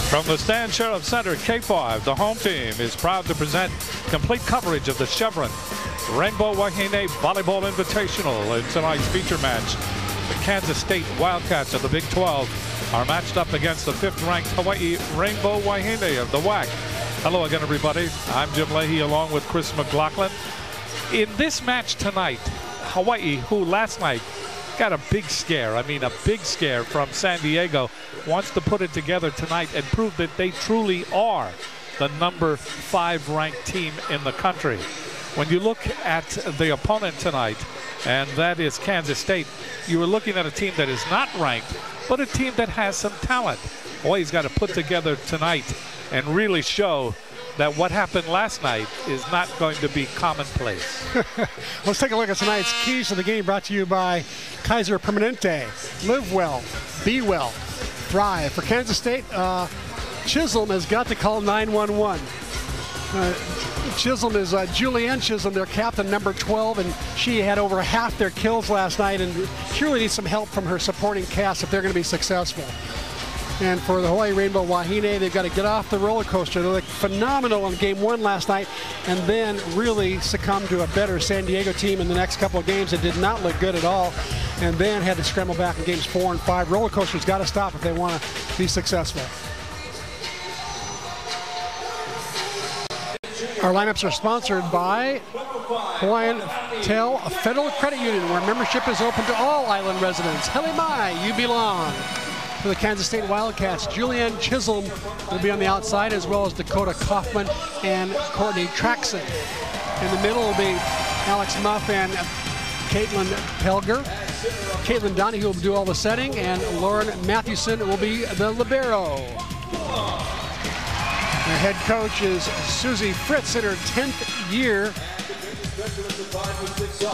From the Stan Sheriff Center, K5, the home team is proud to present complete coverage of the Chevron Rainbow Wahine Volleyball Invitational. In tonight's feature match, the Kansas State Wildcats of the Big 12 are matched up against the 5th-ranked Hawaii Rainbow Wahine of the WAC. Hello again, everybody. I'm Jim Leahy along with Chris McLaughlin. In this match tonight, Hawaii, who last night got a big scare, a big scare from San Diego, wants to put it together tonight and prove that they truly are the number 5 ranked team in the country. When you look at the opponent tonight, and that is Kansas State, you are looking at a team that is not ranked, but a team that has some talent. Hawaii's got to put together tonight and really show that what happened last night is not going to be commonplace. Let's take a look at tonight's keys to the game, brought to you by Kaiser Permanente. Live well, be well, thrive. For Kansas State, Chisholm has got to call 911. Chisholm is Julianne Chisholm, their captain, number 12, and she had over half their kills last night, and she really needs some help from her supporting cast if they're going to be successful. And for the Hawaii Rainbow Wahine, they've got to get off the roller coaster. They looked phenomenal in game 1 last night, and then really succumb to a better San Diego team in the next couple of games that did not look good at all, and then had to scramble back in games 4 and 5. Roller coaster's got to stop if they want to be successful. Our lineups are sponsored by Hawaiian Tel Federal Credit Union, where membership is open to all island residents. Hele mai, you belong. For the Kansas State Wildcats, Julianne Chisholm will be on the outside, as well as Dakota Kaufman and Courtney Traxon. In the middle will be Alex Muff and Caitlin Pelger. Caitlin Donahue will do all the setting, and Lauren Mathewson will be the libero. Their head coach is Susie Fritz, in her 10th year,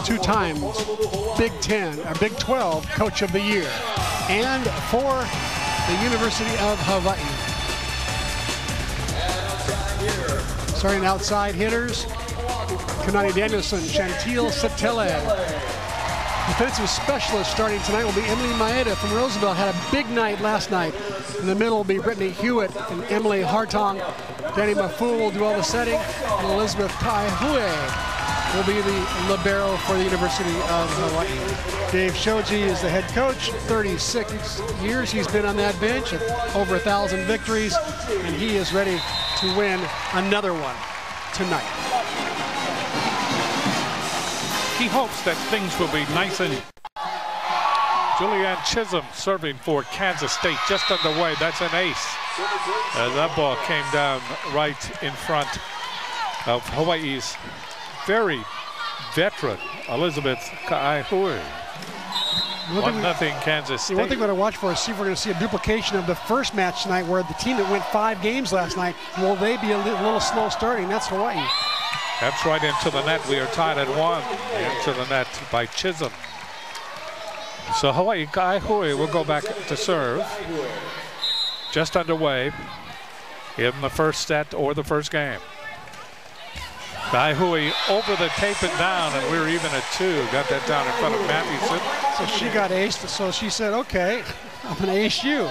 2 times Big 12 Coach of the Year. And for the University of Hawaii, starting outside hitters, Kanani Danielson, Chantil Satele. Defensive specialist starting tonight will be Emily Maeda from Roosevelt. Had a big night last night. In the middle will be Brittany Hewitt and Emily Hartong. Danny Mafu will do all the setting, and Elizabeth Kaihue will be the libero for the University of Hawaii. Dave Shoji is the head coach. 36 years he's been on that bench, over 1,000 victories, and he is ready to win another one tonight. He hopes that things will be nice and... Julianne Chisholm serving for Kansas State, just underway. That's an ace. That ball came down right in front of Hawaii's very veteran Elizabeth Kaihue. 1-0 Kansas State. One thing we're going to watch for is see if we're going to see a duplication of the first match tonight, where the team that went 5 games last night, will they be a little slow starting? That's Hawaii. That's right into the net. We are tied at 1. Into the net by Chisholm. So Hawaii Kaihue will go back to serve. Just underway in the first set or the first game. Kaihue over the tape and down, and we're even at 2. Got that down in front of Mathewson. So she got aced, so she said, okay, I'm going to ace you.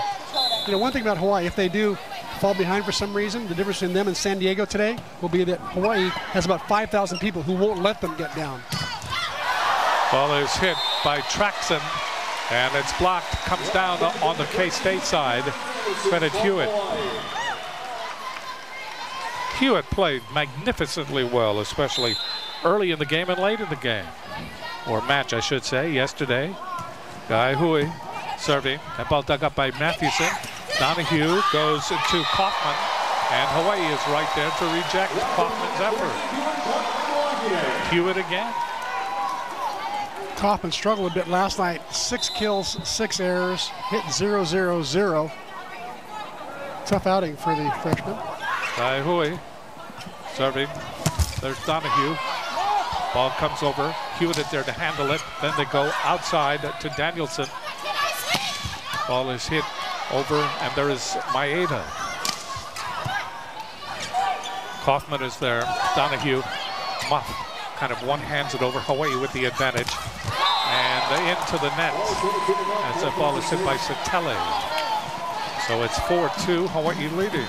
You know, one thing about Hawaii, if they do fall behind for some reason, the difference between them and San Diego today will be that Hawaii has about 5,000 people who won't let them get down. Ball is hit by Traxon, and it's blocked. Comes down on the K-State side. Credit Hewitt. Hewitt played magnificently well, especially early in the game and late in the game. Or match, I should say, yesterday. Kaihue serving. That ball dug up by Mathewson. Donahue goes to Kaufman, and Hawaii is right there to reject Kaufman's effort. Hewitt again. Kaufman struggled a bit last night. 6 kills, 6 errors, hit 0-0-0. Tough outing for the freshman. Kaihue serving. There's Donahue. Ball comes over. Hewitt is there to handle it. Then they go outside to Danielson. Ball is hit over, and there is Maeda. Kaufman is there. Donahue. Muff kind of one-hands it over. Hawaii with the advantage. And into the net as the ball is hit by Satele. So it's 4-2, Hawaii leading.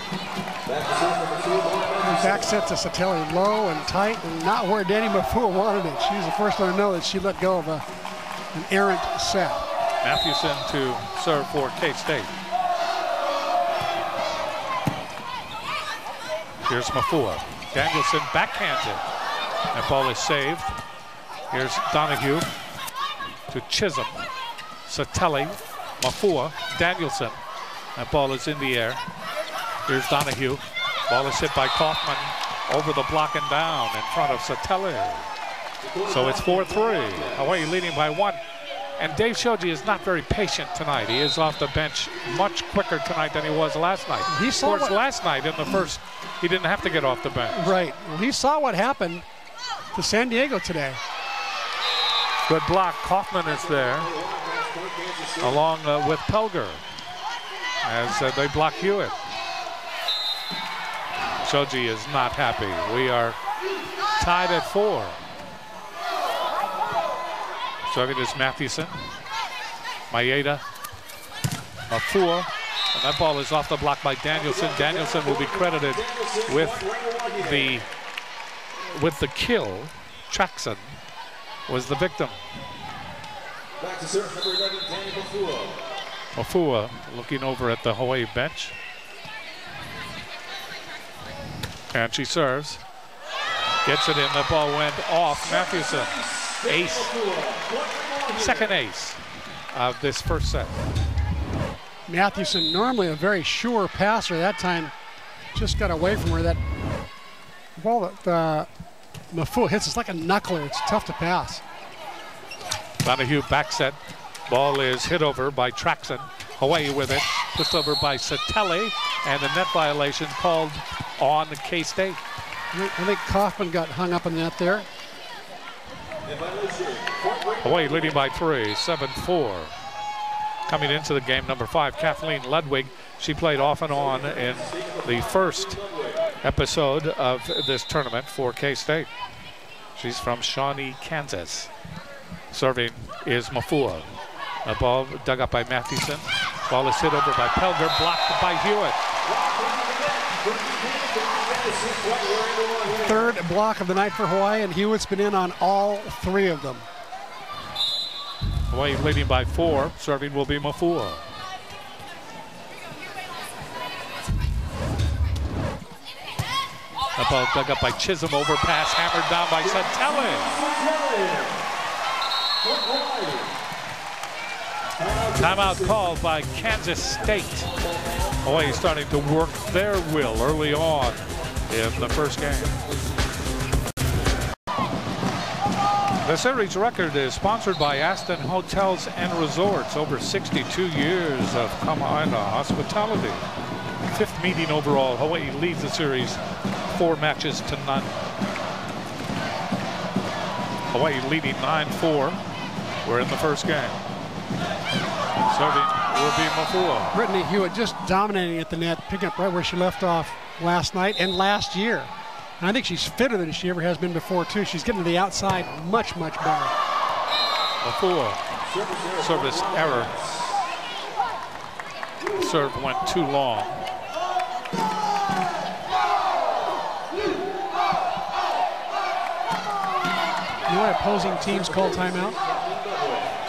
Back set to Satele, low and tight, and not where Danny Mafua wanted it. She's the first one to know that she let go of an errant set. Mathewson to serve for K-State. Here's Mafua. Danielson backhands it. That ball is saved. Here's Donahue to Chisholm. Satele, Mafua, Danielson. That ball is in the air. Here's Donahue. Ball is hit by Kaufman over the block and down in front of Satele. So it's 4-3. Hawaii leading by 1. And Dave Shoji is not very patient tonight. He is off the bench much quicker tonight than he was last night. He saw of course, last night in the first, he didn't have to get off the bench. Right. Well, he saw what happened to San Diego today. Good block. Kaufman is there, along with Pelger, as they block Hewitt. Shoji is not happy. We are tied at 4. Serving is Mathewson. Maeda. Mafua. And that ball is off the block by Danielson. Danielson will be credited with the kill. Traxon was the victim. Back to serve, number 11, Danny Mafua. Mafua looking over at the Hawaii bench. And she serves. Gets it in. The ball went off. Mathewson. Ace. Second ace of this first set. Mathewson, normally a very sure passer, that time just got away from her. That ball that Mafua hits is like a knuckler. It's tough to pass. Donahue back set. Ball is hit over by Traxon. Hawaii with it. Pushed over by Satele. And the net violation called on K-State. I think Kaufman got hung up in the net there. Hawaii leading by 3, 7-4. Coming into the game, number 5, Kathleen Ludwig. She played off and on in the first episode of this tournament for K-State. She's from Shawnee, Kansas. Serving is Mafua. A ball dug up by Mathewson. Ball is hit over by Pelger, blocked by Hewitt. Third block of the night for Hawaii, and Hewitt's been in on all 3 of them. Hawaii leading by 4. Serving will be Mafua. That ball dug up by Chisholm, overpass, hammered down by Satele. Timeout called by Kansas State. Hawaii starting to work their will early on in the first game. The series record is sponsored by Aston Hotels and Resorts. Over 62 years of Kama'aina hospitality. 5th meeting overall. Hawaii leads the series 4 matches to none. Hawaii leading 9-4. We're in the first game. Serving will be Mafua. Brittany Hewitt just dominating at the net, picking up right where she left off last night and last year. And I think she's fitter than she ever has been before, too. She's getting to the outside much, much better. Mafua. Service error. Serve went too long. You know why opposing teams call timeout?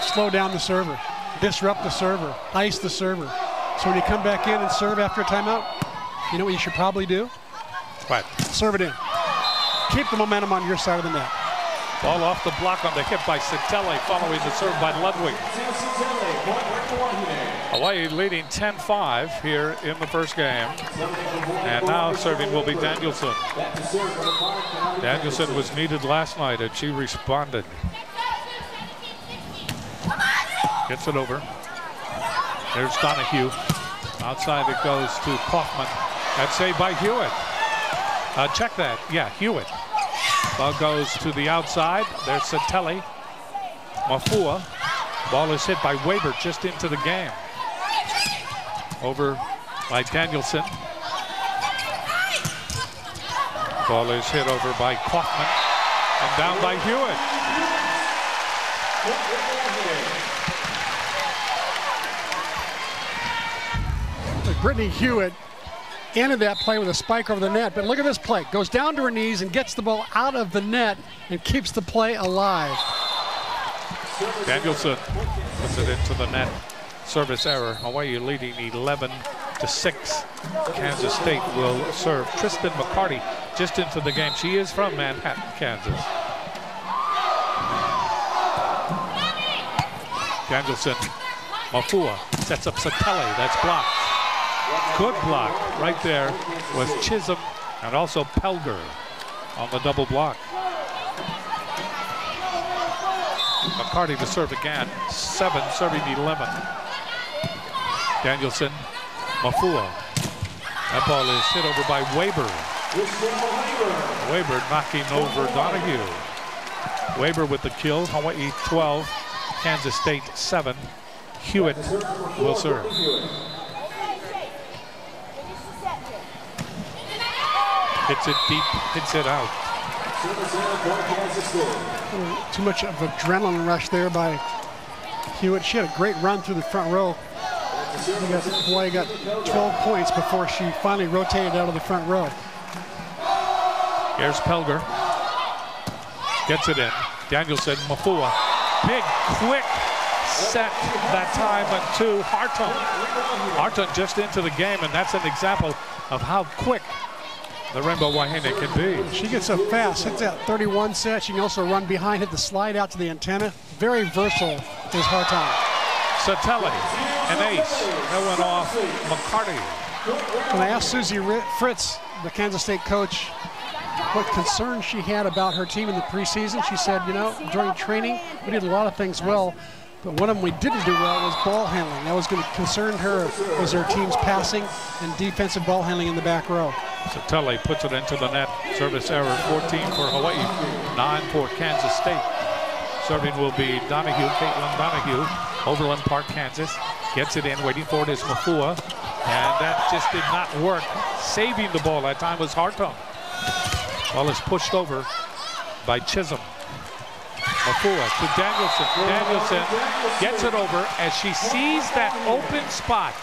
Slow down the server, disrupt the server, ice the server. So when you come back in and serve after a timeout, you know what you should probably do? What? Serve it in. Keep the momentum on your side of the net. Ball off the block on the hit by Satele, following the serve by Ludwig. Hawaii leading 10-5 here in the first game. And now serving will be Danielson. Danielson was needed last night and she responded. Gets it over. There's Donahue. Outside it goes to Kaufman. That's saved by Hewitt. Check that. Yeah, Hewitt. Ball goes to the outside. There's Satele. Mafua. Ball is hit by Weber just into the game. Over by Danielson. Ball is hit over by Kaufman. And down by Hewitt. Brittany Hewitt ended that play with a spike over the net, but look at this play. Goes down to her knees and gets the ball out of the net and keeps the play alive. Danielson puts it into the net. Service error. Hawaii leading 11-6. Kansas State will serve. Tristan McCarty just into the game. She is from Manhattan, Kansas. Danielson, Mafua sets up Satele. That's blocked. Good block right there was Chisholm and also Pelger on the double block. McCarty to serve again. 7 serving 11. Danielson, Mafua. That ball is hit over by Weber. Weber knocking over Donahue. Weber with the kill. Hawaii 12, Kansas State 7. Hewitt will serve. Hits it deep, hits it out. Too much of an adrenaline rush there by Hewitt. She had a great run through the front row. Hawaii got 12 points before she finally rotated out of the front row. Here's Pelger. Gets it in. Danielson, Mafua. Big, quick set that time to Hartung. Hartung just into the game, and that's an example of how quick the Rainbow Wahine can be. She gets up fast, hits that 31 set. She can also run behind, hit the slide out to the antenna. Very versatile is Hartung. Satele, an ace. That went off McCarty. When I asked Susie Fritz, the Kansas State coach, what concerns she had about her team in the preseason, she said, you know, during training, we did a lot of things well, but one of them we didn't do well was ball handling. That was going to concern her, was her team's passing and defensive ball handling in the back row. Satele puts it into the net. Service error, 14 for Hawaii, 9 for Kansas State. Serving will be Donahue, Caitlin Donahue, Overland Park, Kansas. Gets it in, waiting for it is Mafua, and that just did not work. Saving the ball that time was Hartung. Ball is pushed over by Chisholm. Mafua to Danielson. Danielson gets it over as she sees that open spot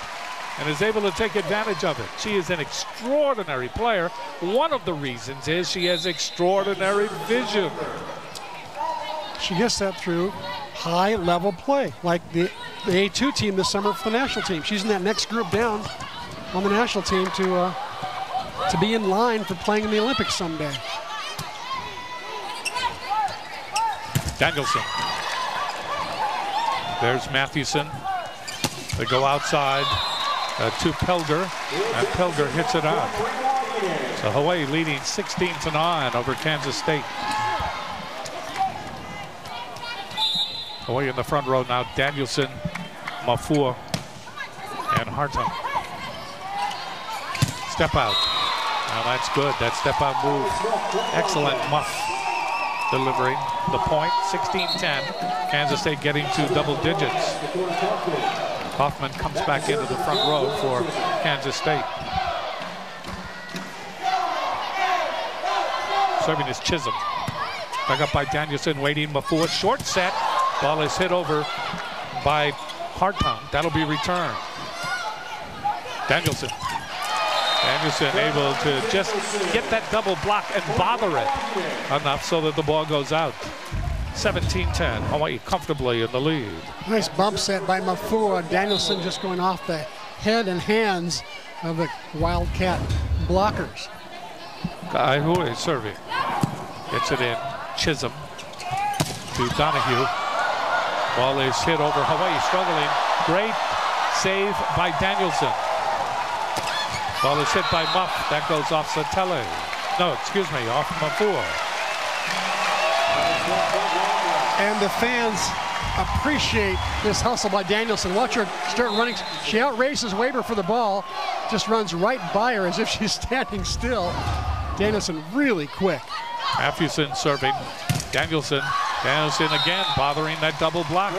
and is able to take advantage of it. She is an extraordinary player. One of the reasons is she has extraordinary vision. She gets that through high-level play, like the A2 team this summer for the national team. She's in that next group down on the national team to be in line for playing in the Olympics someday. Danielson. There's Mathewson. They go outside to Pelger, and Pelger hits it out. So Hawaii leading 16-9 over Kansas State. Hawaii in the front row now. Danielson, Mafua, and Hartung. Step out. Now that's good. That step out move. Excellent muff. Delivering the point. 16-10. Kansas State getting to double digits. Hoffman comes back into the front row for Kansas State. Serving is Chisholm. Back up by Danielson, waiting. Mafua, short set. Ball is hit over by Hartung. That'll be returned. Danielson. Danielson able to just get that double block and bother it enough so that the ball goes out. 17-10, Hawaii comfortably in the lead. Nice bump set by Mafua. Danielson just going off the head and hands of the Wildcat blockers. Kaihui serving. Gets it in. Chisholm to Donahue. Ball is hit over. Hawaii struggling. Great save by Danielson. Ball is hit by Muff. That goes off Satele. No, excuse me, off Mafua. And the fans appreciate this hustle by Danielson. Watch her start running. She outraces Weber for the ball. Just runs right by her as if she's standing still. Danielson really quick. Mathewson serving. Danielson again bothering that double block.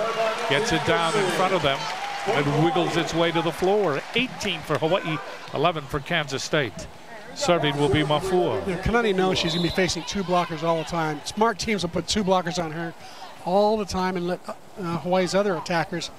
Gets it down in front of them. It wiggles its way to the floor. 18 for Hawaii, 11 for Kansas State. Serving will be Mafua. Kanani knows she's going to be facing 2 blockers all the time. Smart teams will put 2 blockers on her all the time and let Hawaii's other attackers